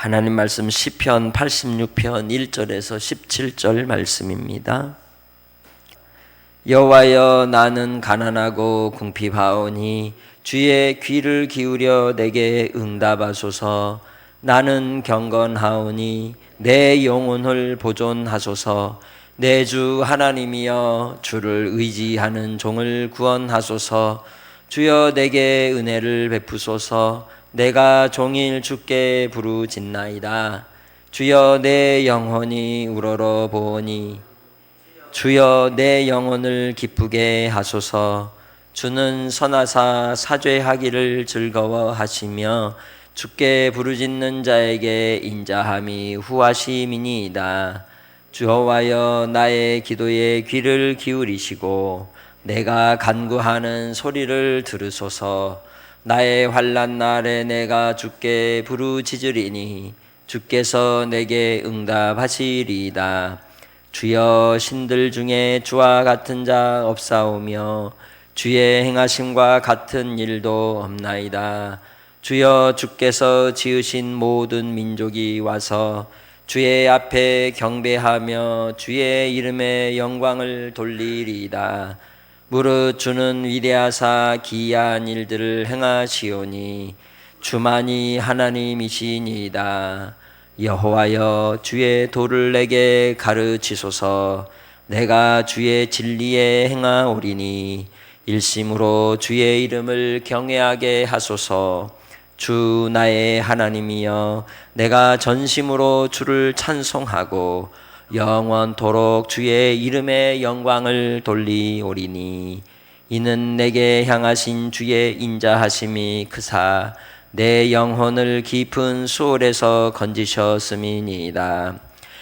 하나님 말씀 시편 86편 1절에서 17절 말씀입니다. 여호와여, 나는 가난하고 궁핍하오니 주의 귀를 기울여 내게 응답하소서. 나는 경건하오니 내 영혼을 보존하소서. 내 주 하나님이여, 주를 의지하는 종을 구원하소서. 주여, 내게 은혜를 베푸소서. 내가 종일 주께 부르짖나이다. 주여, 내 영혼이 우러러 보오니 주여, 내 영혼을 기쁘게 하소서. 주는 선하사 사죄하기를 즐거워하시며 주께 부르짖는 자에게 인자함이 후하심이니이다. 주여와여, 나의 기도에 귀를 기울이시고 내가 간구하는 소리를 들으소서. 나의 환난 날에 내가 주께 부르짖으리니 주께서 내게 응답하시리이다. 주여, 신들 중에 주와 같은 자 없사오며 주의 행하심과 같은 일도 없나이다. 주여, 주께서 지으신 모든 민족이 와서 주의 앞에 경배하며 주의 이름의 영광을 돌리리이다. 무릇 주는 위대하사 기이한 일들을 행하시오니 주만이 하나님이시니이다. 여호와여, 주의 도를 내게 가르치소서. 내가 주의 진리에 행하오리니 일심으로 주의 이름을 경외하게 하소서. 주 나의 하나님이여, 내가 전심으로 주를 찬송하고 영원토록 주의 이름의 영광을 돌리오리니 이는 내게 향하신 주의 인자하심이 크사 내 영혼을 깊은 수월에서 건지셨음이니이다.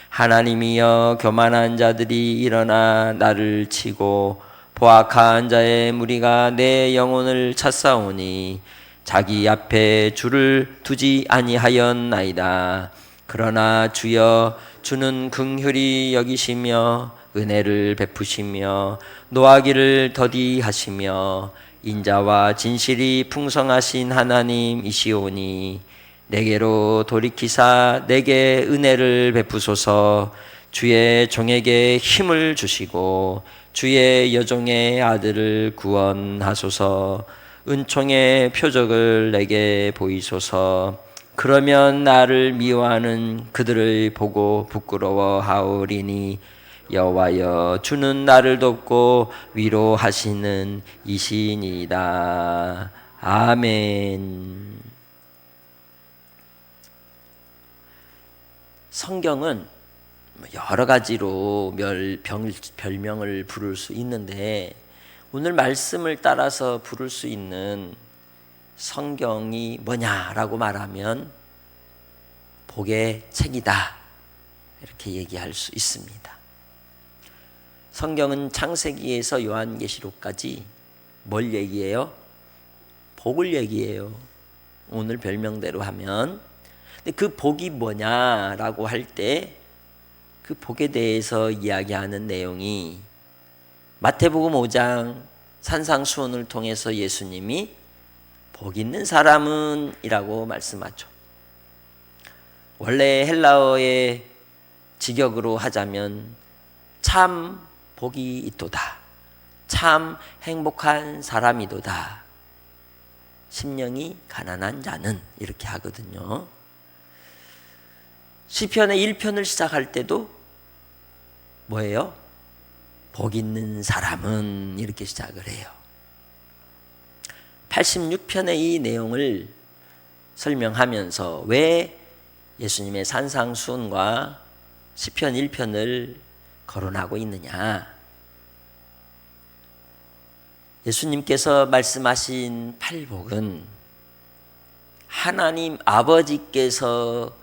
하나님이여, 교만한 자들이 일어나 나를 치고 포악한 자의 무리가 내 영혼을 찼사오니 자기 앞에 주를 두지 아니하였나이다. 그러나 주여, 주는 긍휼히 여기시며 은혜를 베푸시며 노하기를 더디하시며 인자와 진실이 풍성하신 하나님이시오니 내게로 돌이키사 내게 은혜를 베푸소서. 주의 종에게 힘을 주시고 주의 여종의 아들을 구원하소서. 은총의 표적을 내게 보이소서. 그러면 나를 미워하는 그들을 보고 부끄러워하오리니 여호와여, 주는 나를 돕고 위로하시는 이시니이다. 아멘. 성경은 여러 가지로 별명을 부를 수 있는데 오늘 말씀을 따라서 부를 수 있는 성경이 뭐냐라고 말하면 복의 책이다, 이렇게 얘기할 수 있습니다. 성경은 창세기에서 요한계시록까지 뭘 얘기해요? 복을 얘기해요. 오늘 별명대로 하면. 근데 그 복이 뭐냐라고 할 때 그 복에 대해서 이야기하는 내용이 마태복음 5장 산상수훈을 통해서 예수님이 복 있는 사람은 이라고 말씀하죠. 원래 헬라어의 직역으로 하자면 참 복이 있도다, 참 행복한 사람이도다, 심령이 가난한 자는, 이렇게 하거든요. 시편의 1편을 시작할 때도 뭐예요? 복 있는 사람은, 이렇게 시작을 해요. 86편의 이 내용을 설명하면서 왜 예수님의 산상수훈과 시편 1편을 거론하고 있느냐? 예수님께서 말씀하신 팔복은 하나님 아버지께서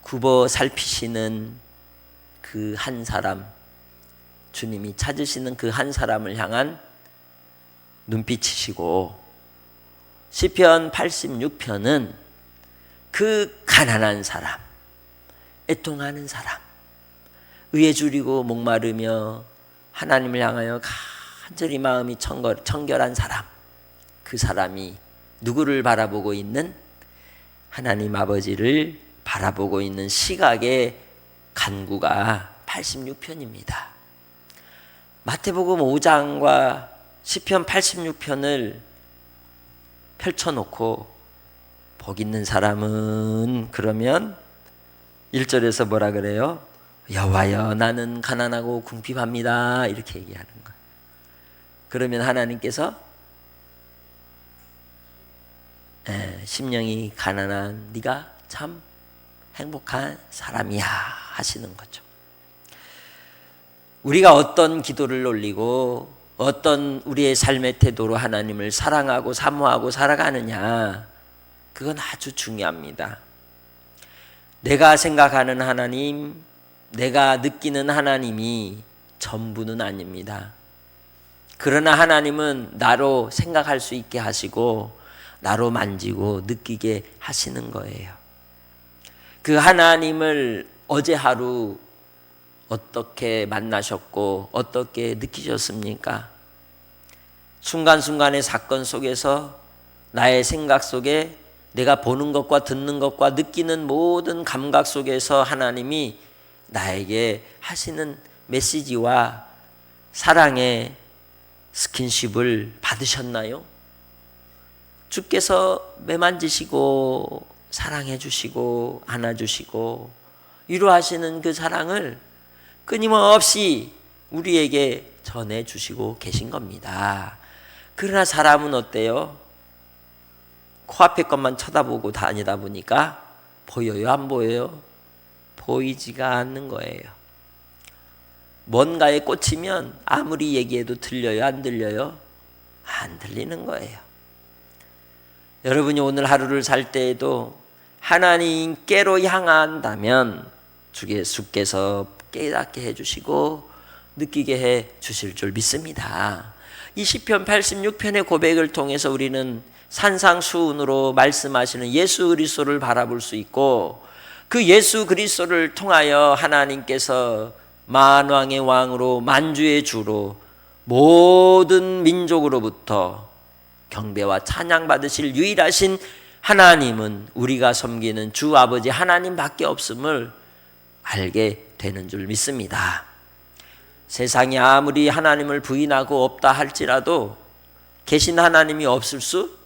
굽어 살피시는 그 한 사람, 주님이 찾으시는 그 한 사람을 향한 눈빛이시고, 시편 86편은 그 가난한 사람, 애통하는 사람, 의에 줄이고 목마르며 하나님을 향하여 간절히 마음이 청결한 사람, 그 사람이 누구를 바라보고 있는 하나님 아버지를 바라보고 있는 시각의 간구가 86편입니다. 마태복음 5장과 시편 86편을 펼쳐놓고 복 있는 사람은 그러면 1절에서 뭐라 그래요? 여호와여 나는 가난하고 궁핍합니다 이렇게 얘기하는 거예요. 그러면 하나님께서 심령이 가난한 네가 참 행복한 사람이야 하시는 거죠. 우리가 어떤 기도를 올리고 어떤 우리의 삶의 태도로 하나님을 사랑하고 사모하고 살아가느냐, 그건 아주 중요합니다. 내가 생각하는 하나님, 내가 느끼는 하나님이 전부는 아닙니다. 그러나 하나님은 나로 생각할 수 있게 하시고 나로 만지고 느끼게 하시는 거예요. 그 하나님을 어제 하루 어떻게 만나셨고 어떻게 느끼셨습니까? 순간순간의 사건 속에서 나의 생각 속에 내가 보는 것과 듣는 것과 느끼는 모든 감각 속에서 하나님이 나에게 하시는 메시지와 사랑의 스킨십을 받으셨나요? 주께서 매만지시고 사랑해 주시고 안아주시고 위로하시는 그 사랑을 끊임없이 우리에게 전해주시고 계신 겁니다. 그러나 사람은 어때요? 코앞에 것만 쳐다보고 다니다 보니까 보여요? 안 보여요? 보이지가 않는 거예요. 뭔가에 꽂히면 아무리 얘기해도 들려요? 안 들려요? 안 들리는 거예요. 여러분이 오늘 하루를 살 때에도 하나님께로 향한다면 주께서 깨닫게 해주시고 느끼게 해주실 줄 믿습니다. 이 시편 86편의 고백을 통해서 우리는 산상수훈으로 말씀하시는 예수 그리스도를 바라볼 수 있고, 그 예수 그리스도를 통하여 하나님께서 만왕의 왕으로 만주의 주로 모든 민족으로부터 경배와 찬양 받으실 유일하신 하나님은 우리가 섬기는 주 아버지 하나님밖에 없음을 알게 되는 줄 믿습니다. 세상이 아무리 하나님을 부인하고 없다 할지라도 계신 하나님이 없을 수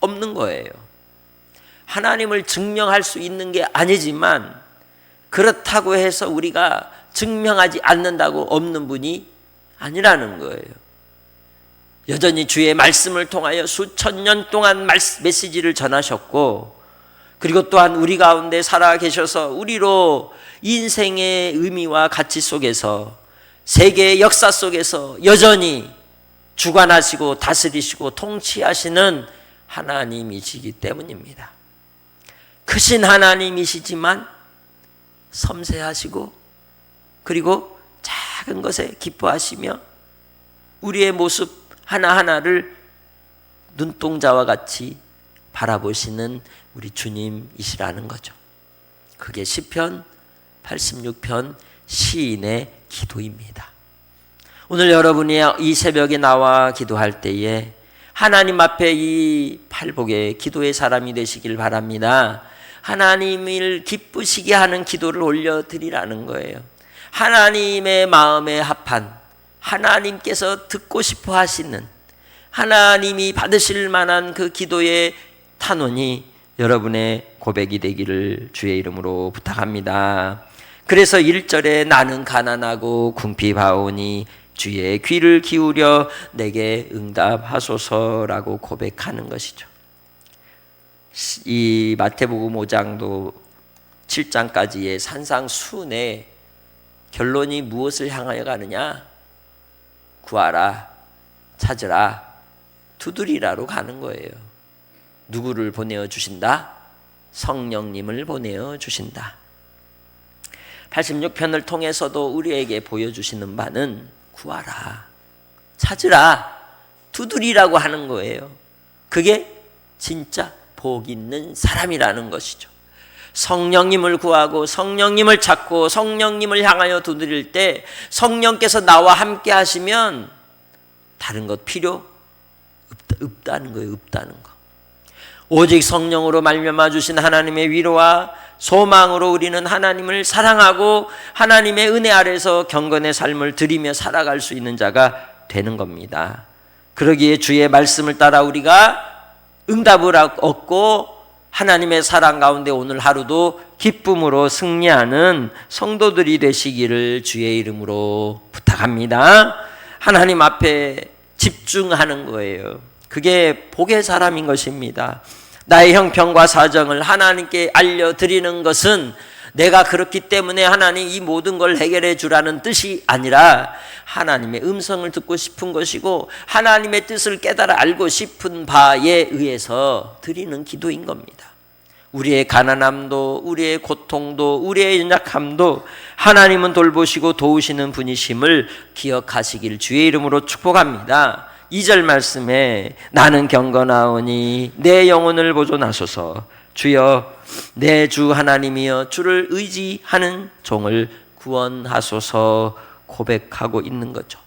없는 거예요. 하나님을 증명할 수 있는 게 아니지만 그렇다고 해서 우리가 증명하지 않는다고 없는 분이 아니라는 거예요. 여전히 주의 말씀을 통하여 수천 년 동안 메시지를 전하셨고, 그리고 또한 우리 가운데 살아 계셔서 우리로 인생의 의미와 가치 속에서 세계의 역사 속에서 여전히 주관하시고 다스리시고 통치하시는 하나님이시기 때문입니다. 크신 하나님이시지만 섬세하시고 그리고 작은 것에 기뻐하시며 우리의 모습 하나하나를 눈동자와 같이 바라보시는 우리 주님이시라는 거죠. 그게 시편 86편 시인의 기도입니다. 오늘 여러분이 이 새벽에 나와 기도할 때에 하나님 앞에 이 팔복의 기도의 사람이 되시길 바랍니다. 하나님을 기쁘시게 하는 기도를 올려드리라는 거예요. 하나님의 마음에 합한, 하나님께서 듣고 싶어 하시는, 하나님이 받으실 만한 그 기도의 탄원이 여러분의 고백이 되기를 주의 이름으로 부탁합니다. 그래서 1절에 나는 가난하고 궁핍하오니 주의 귀를 기울여 내게 응답하소서라고 고백하는 것이죠. 이 마태복음 5장도 7장까지의 산상수훈의 결론이 무엇을 향하여 가느냐? 구하라, 찾으라, 두드리라로 가는 거예요. 누구를 보내어 주신다? 성령님을 보내어 주신다. 86편을 통해서도 우리에게 보여주시는 바는 구하라, 찾으라, 두드리라고 하는 거예요. 그게 진짜 복 있는 사람이라는 것이죠. 성령님을 구하고 성령님을 찾고 성령님을 향하여 두드릴 때 성령께서 나와 함께 하시면 다른 것 필요 없다는 거예요. 없다는 거. 오직 성령으로 말미암아 주신 하나님의 위로와 소망으로 우리는 하나님을 사랑하고 하나님의 은혜 아래서 경건의 삶을 드리며 살아갈 수 있는 자가 되는 겁니다. 그러기에 주의 말씀을 따라 우리가 응답을 얻고 하나님의 사랑 가운데 오늘 하루도 기쁨으로 승리하는 성도들이 되시기를 주의 이름으로 부탁합니다. 하나님 앞에 집중하는 거예요. 그게 복의 사람인 것입니다. 나의 형편과 사정을 하나님께 알려드리는 것은 내가 그렇기 때문에 하나님 이 모든 걸 해결해 주라는 뜻이 아니라 하나님의 음성을 듣고 싶은 것이고 하나님의 뜻을 깨달아 알고 싶은 바에 의해서 드리는 기도인 겁니다. 우리의 가난함도 우리의 고통도 우리의 연약함도 하나님은 돌보시고 도우시는 분이심을 기억하시길 주의 이름으로 축복합니다. 2절 말씀에 나는 경건하오니 내 영혼을 보존하소서. 주여 내 주 하나님이여 주를 의지하는 종을 구원하소서 고백하고 있는 거죠.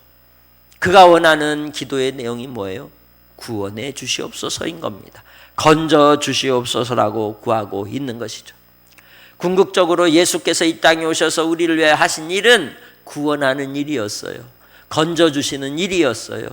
그가 원하는 기도의 내용이 뭐예요? 구원해 주시옵소서인 겁니다. 건져 주시옵소서라고 구하고 있는 것이죠. 궁극적으로 예수께서 이 땅에 오셔서 우리를 위해 하신 일은 구원하는 일이었어요. 건져 주시는 일이었어요.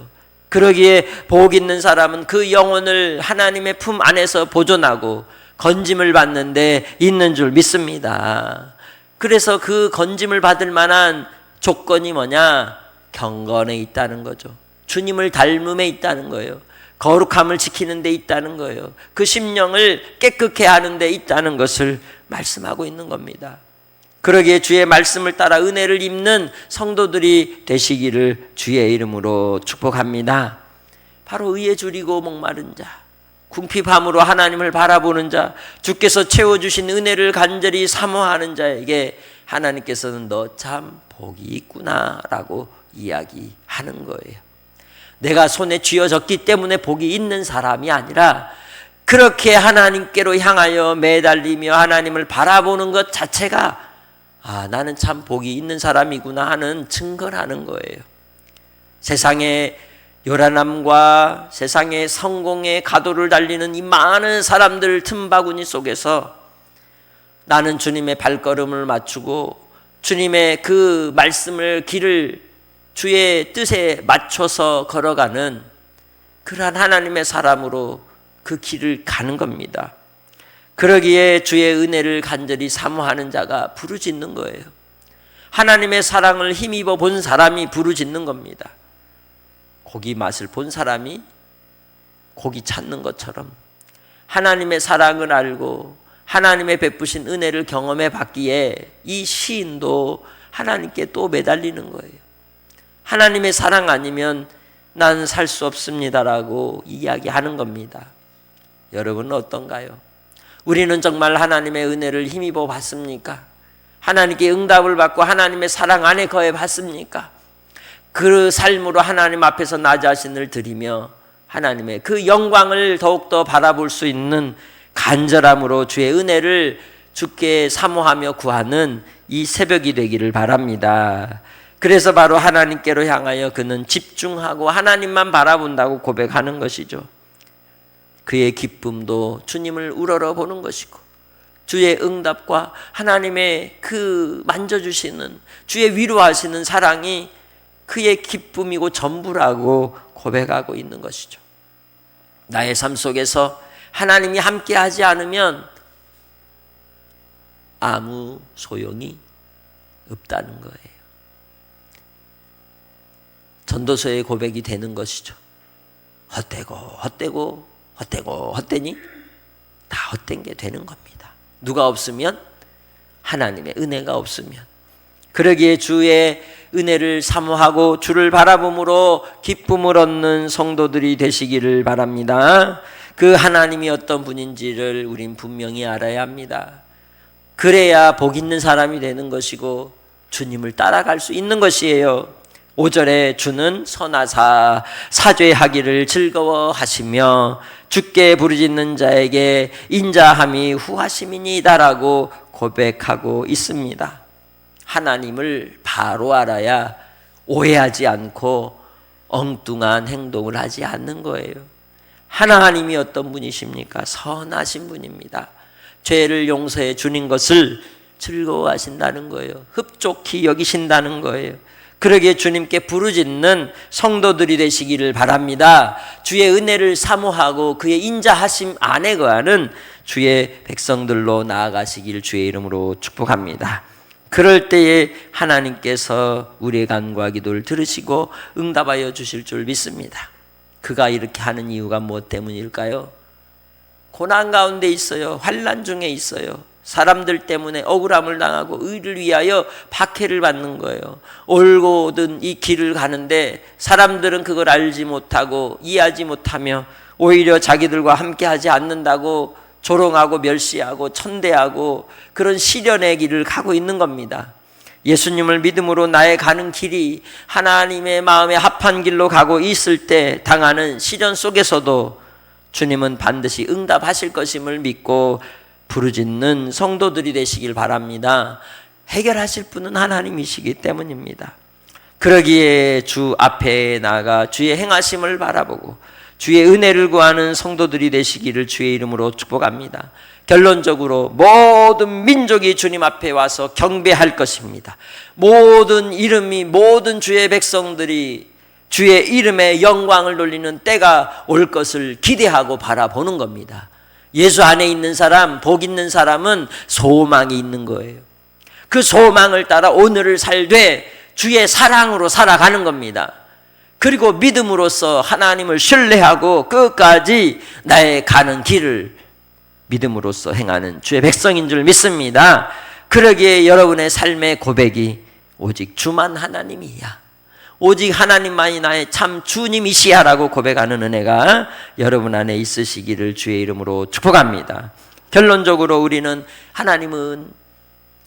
그러기에 복 있는 사람은 그 영혼을 하나님의 품 안에서 보존하고 건짐을 받는데 있는 줄 믿습니다. 그래서 그 건짐을 받을 만한 조건이 뭐냐? 경건에 있다는 거죠. 주님을 닮음에 있다는 거예요. 거룩함을 지키는 데 있다는 거예요. 그 심령을 깨끗게 하는 데 있다는 것을 말씀하고 있는 겁니다. 그러기에 주의 말씀을 따라 은혜를 입는 성도들이 되시기를 주의 이름으로 축복합니다. 바로 의에 줄이고 목마른 자, 궁핍함으로 하나님을 바라보는 자, 주께서 채워주신 은혜를 간절히 사모하는 자에게 하나님께서는 너 참 복이 있구나 라고 이야기하는 거예요. 내가 손에 쥐어졌기 때문에 복이 있는 사람이 아니라 그렇게 하나님께로 향하여 매달리며 하나님을 바라보는 것 자체가 나는 참 복이 있는 사람이구나 하는 증거라는 거예요. 세상의 요란함과 세상의 성공의 가도를 달리는 이 많은 사람들 틈바구니 속에서 나는 주님의 발걸음을 맞추고 주님의 그 말씀을 길을 주의 뜻에 맞춰서 걸어가는 그러한 하나님의 사람으로 그 길을 가는 겁니다. 그러기에 주의 은혜를 간절히 사모하는 자가 부르짖는 거예요. 하나님의 사랑을 힘입어 본 사람이 부르짖는 겁니다. 고기 맛을 본 사람이 고기 찾는 것처럼 하나님의 사랑을 알고 하나님의 베푸신 은혜를 경험해 봤기에 이 시인도 하나님께 또 매달리는 거예요. 하나님의 사랑 아니면 난 살 수 없습니다라고 이야기하는 겁니다. 여러분은 어떤가요? 우리는 정말 하나님의 은혜를 힘입어 봤습니까? 하나님께 응답을 받고 하나님의 사랑 안에 거해 봤습니까? 그 삶으로 하나님 앞에서 나 자신을 드리며 하나님의 그 영광을 더욱더 바라볼 수 있는 간절함으로 주의 은혜를 주께 사모하며 구하는 이 새벽이 되기를 바랍니다. 그래서 바로 하나님께로 향하여 그는 집중하고 하나님만 바라본다고 고백하는 것이죠. 그의 기쁨도 주님을 우러러보는 것이고 주의 응답과 하나님의 그 만져주시는 주의 위로하시는 사랑이 그의 기쁨이고 전부라고 고백하고 있는 것이죠. 나의 삶 속에서 하나님이 함께하지 않으면 아무 소용이 없다는 거예요. 전도서의 고백이 되는 것이죠. 헛되니 다 헛된 게 되는 겁니다. 누가 없으면? 하나님의 은혜가 없으면. 그러기에 주의 은혜를 사모하고 주를 바라봄으로 기쁨을 얻는 성도들이 되시기를 바랍니다. 그 하나님이 어떤 분인지를 우린 분명히 알아야 합니다. 그래야 복 있는 사람이 되는 것이고 주님을 따라갈 수 있는 것이에요. 5절에 주는 선하사 사죄하기를 즐거워하시며 주께 부르짖는 자에게 인자함이 후하심이니이다라고 고백하고 있습니다. 하나님을 바로 알아야 오해하지 않고 엉뚱한 행동을 하지 않는 거예요. 하나님이 어떤 분이십니까? 선하신 분입니다. 죄를 용서해 주는 것을 즐거워하신다는 거예요. 흡족히 여기신다는 거예요. 그러기에 주님께 부르짖는 성도들이 되시기를 바랍니다. 주의 은혜를 사모하고 그의 인자하심 안에 거하는 주의 백성들로 나아가시길 주의 이름으로 축복합니다. 그럴 때에 하나님께서 우리의 간구와 기도를 들으시고 응답하여 주실 줄 믿습니다. 그가 이렇게 하는 이유가 무엇 때문일까요? 고난 가운데 있어요. 환난 중에 있어요. 사람들 때문에 억울함을 당하고 의를 위하여 박해를 받는 거예요. 올곧은 이 길을 가는데 사람들은 그걸 알지 못하고 이해하지 못하며 오히려 자기들과 함께하지 않는다고 조롱하고 멸시하고 천대하고 그런 시련의 길을 가고 있는 겁니다. 예수님을 믿음으로 나의 가는 길이 하나님의 마음에 합한 길로 가고 있을 때 당하는 시련 속에서도 주님은 반드시 응답하실 것임을 믿고 부르짖는 성도들이 되시길 바랍니다. 해결하실 분은 하나님이시기 때문입니다. 그러기에 주 앞에 나아가 주의 행하심을 바라보고 주의 은혜를 구하는 성도들이 되시기를 주의 이름으로 축복합니다. 결론적으로 모든 민족이 주님 앞에 와서 경배할 것입니다. 모든 이름이 모든 주의 백성들이 주의 이름에 영광을 돌리는 때가 올 것을 기대하고 바라보는 겁니다. 예수 안에 있는 사람, 복 있는 사람은 소망이 있는 거예요. 그 소망을 따라 오늘을 살되 주의 사랑으로 살아가는 겁니다. 그리고 믿음으로써 하나님을 신뢰하고 끝까지 나의 가는 길을 믿음으로써 행하는 주의 백성인 줄 믿습니다. 그러기에 여러분의 삶의 고백이 오직 주만 하나님이야, 오직 하나님만이 나의 참 주님이시야라고 고백하는 은혜가 여러분 안에 있으시기를 주의 이름으로 축복합니다. 결론적으로 우리는 하나님은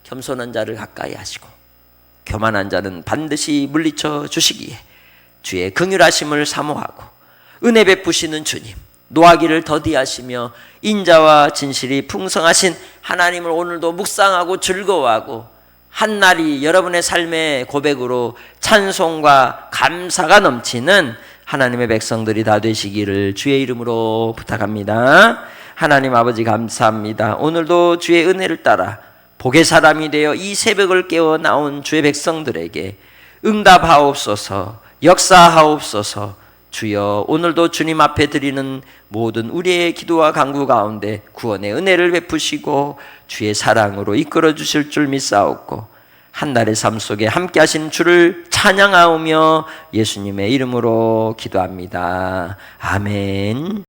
겸손한 자를 가까이 하시고 교만한 자는 반드시 물리쳐 주시기에 주의 긍휼하심을 사모하고 은혜 베푸시는 주님, 노하기를 더디하시며 인자와 진실이 풍성하신 하나님을 오늘도 묵상하고 즐거워하고 한날이 여러분의 삶의 고백으로 찬송과 감사가 넘치는 하나님의 백성들이 다 되시기를 주의 이름으로 부탁합니다. 하나님 아버지 감사합니다. 오늘도 주의 은혜를 따라 복의 사람이 되어 이 새벽을 깨워 나온 주의 백성들에게 응답하옵소서, 역사하옵소서. 주여, 오늘도 주님 앞에 드리는 모든 우리의 기도와 간구 가운데 구원의 은혜를 베푸시고 주의 사랑으로 이끌어 주실 줄 믿사옵고 한날의 삶 속에 함께 하신 주를 찬양하오며 예수님의 이름으로 기도합니다. 아멘.